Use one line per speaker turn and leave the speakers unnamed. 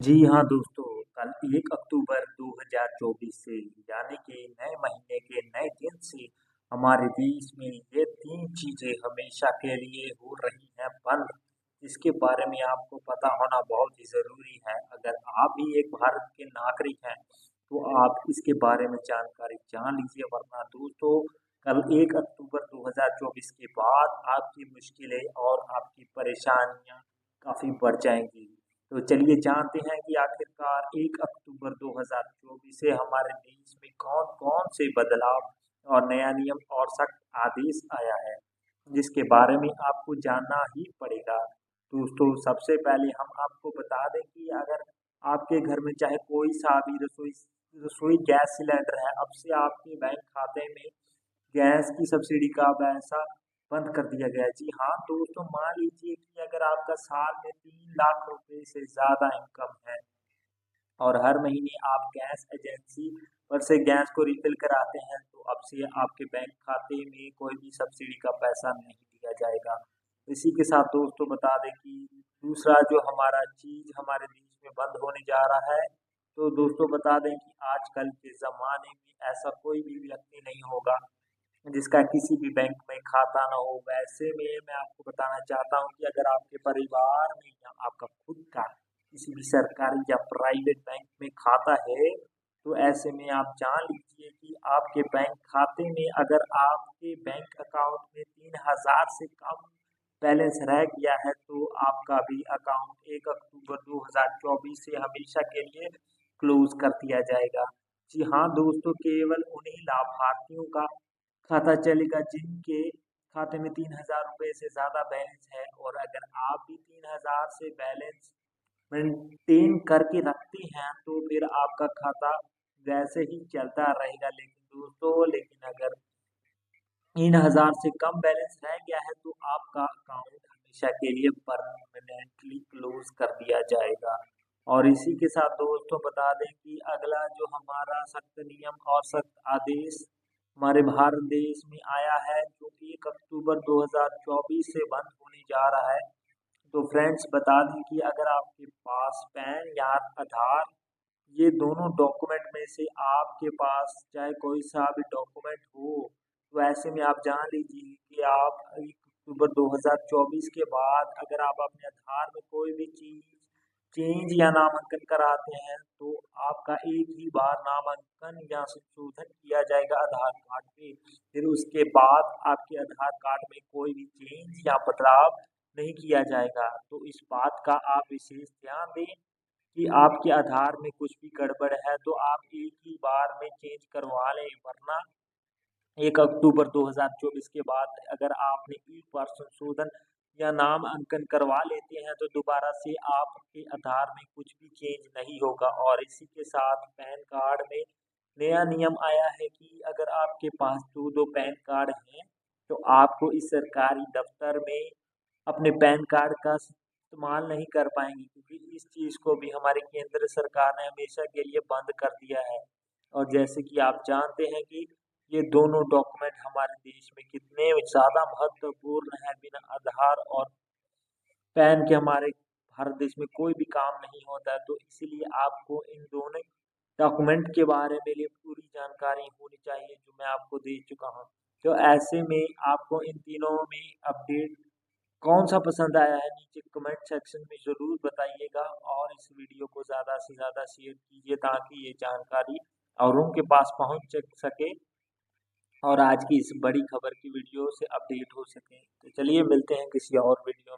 जी हाँ दोस्तों, कल 1 अक्टूबर 2024 से यानी कि नए महीने के नए दिन से हमारे देश में ये 3 चीज़ें हमेशा के लिए हो रही हैं बंद। इसके बारे में आपको पता होना बहुत ही ज़रूरी है। अगर आप भी एक भारत के नागरिक हैं, तो आप इसके बारे में जानकारी जान लीजिए वरना दोस्तों कल 1 अक्टूबर 2024 के बाद आपकी मुश्किलें और आपकी परेशानियाँ काफ़ी बढ़ जाएँगी। तो चलिए जानते हैं कि आखिरकार 1 अक्टूबर 2024 से हमारे देश में कौन-कौन से बदलाव और नया नियम और सख्त आदेश आया है, जिसके बारे में आपको जानना ही पड़ेगा। दोस्तों सबसे पहले हम आपको बता दें कि अगर आपके घर में चाहे कोई सा भी रसोई रसोई गैस सिलेंडर है, अब से आपके बैंक खाते में गैस की सब्सिडी का पैसा बंद कर दिया गया है। जी हाँ, दोस्तों मान लीजिए कि अगर आपका साल में 3 लाख रुपए से ज़्यादा इनकम है और हर महीने आप गैस एजेंसी पर से गैस को रिफ़िल कराते हैं, तो अब से आपके बैंक खाते में कोई भी सब्सिडी का पैसा नहीं दिया जाएगा। इसी के साथ दोस्तों बता दें कि दूसरा जो हमारा चीज़ हमारे देश में बंद होने जा रहा है, तो दोस्तों बता दें कि आजकल के ज़माने में ऐसा कोई भी व्यक्ति नहीं होगा जिसका किसी भी बैंक में खाता ना हो। वैसे में मैं आपको बताना चाहता हूँ कि अगर आपके परिवार में या आपका खुद का किसी भी सरकारी या प्राइवेट बैंक में खाता है, तो ऐसे में आप जान लीजिए कि आपके बैंक खाते में अगर आपके बैंक अकाउंट में 3,000 से कम बैलेंस रह गया है, तो आपका भी अकाउंट 1 अक्टूबर 2024 से हमेशा के लिए क्लोज़ कर दिया जाएगा। जी हाँ दोस्तों, केवल उन्हीं लाभार्थियों का खाता चलेगा जिनके खाते में 3,000 रुपए से ज़्यादा बैलेंस है और अगर आप भी 3,000 से बैलेंस मेंटेन करके रखते हैं, तो फिर आपका खाता वैसे ही चलता रहेगा। लेकिन अगर 3,000 से कम बैलेंस रह गया है, तो आपका अकाउंट हमेशा के लिए परमानेंटली क्लोज़ कर दिया जाएगा। और इसी के साथ दोस्तों बता दें कि अगला जो हमारा सख्त नियम और सख्त आदेश हमारे भारत देश में आया है, जो 1 अक्टूबर 2024 से बंद होने जा रहा है। तो फ्रेंड्स बता दें कि अगर आपके पास पैन या आधार ये दोनों डॉक्यूमेंट में से आपके पास चाहे कोई सा भी डॉक्यूमेंट हो, तो ऐसे में आप जान लीजिए कि आप 1 अक्टूबर 2024 के बाद अगर आप अपने आधार में कोई भी चीज़ चेंज या नामांकन कराते हैं, तो आपका एक ही बार नामांकन या संशोधन किया जाएगा आधार कार्ड पे। फिर उसके बाद आपके आधार कार्ड में कोई भी चेंज या बदलाव नहीं किया जाएगा। तो इस बात का आप विशेष ध्यान दें कि आपके आधार में कुछ भी गड़बड़ है, तो आप एक ही बार में चेंज करवा लें, वरना 1 अक्टूबर 2024 के बाद अगर आपने एक बार संशोधन या नाम अंकन करवा लेते हैं, तो दोबारा से आपके आधार में कुछ भी चेंज नहीं होगा। और इसी के साथ पैन कार्ड में नया नियम आया है कि अगर आपके पास 2-2 पैन कार्ड हैं, तो आपको इस सरकारी दफ्तर में अपने पैन कार्ड का इस्तेमाल नहीं कर पाएँगे, क्योंकि इस चीज़ को भी हमारी केंद्र सरकार ने हमेशा के लिए बंद कर दिया है। और जैसे कि आप जानते हैं कि ये दोनों डॉक्यूमेंट हमारे देश में कितने ज़्यादा महत्वपूर्ण हैं, बिना आधार और पैन के हमारे भारत देश में कोई भी काम नहीं होता है। तो इसीलिए आपको इन दोनों डॉक्यूमेंट के बारे में लिए पूरी जानकारी होनी चाहिए, जो मैं आपको दे चुका हूँ। तो ऐसे में आपको इन तीनों में अपडेट कौन-सा पसंद आया है, नीचे कमेंट सेक्शन में ज़रूर बताइएगा और इस वीडियो को ज़्यादा से ज़्यादा शेयर कीजिए ताकि ये जानकारी औरों के पास पहुँच सके और आज की इस बड़ी खबर की वीडियो से अपडेट हो सकें। तो चलिए मिलते हैं किसी और वीडियो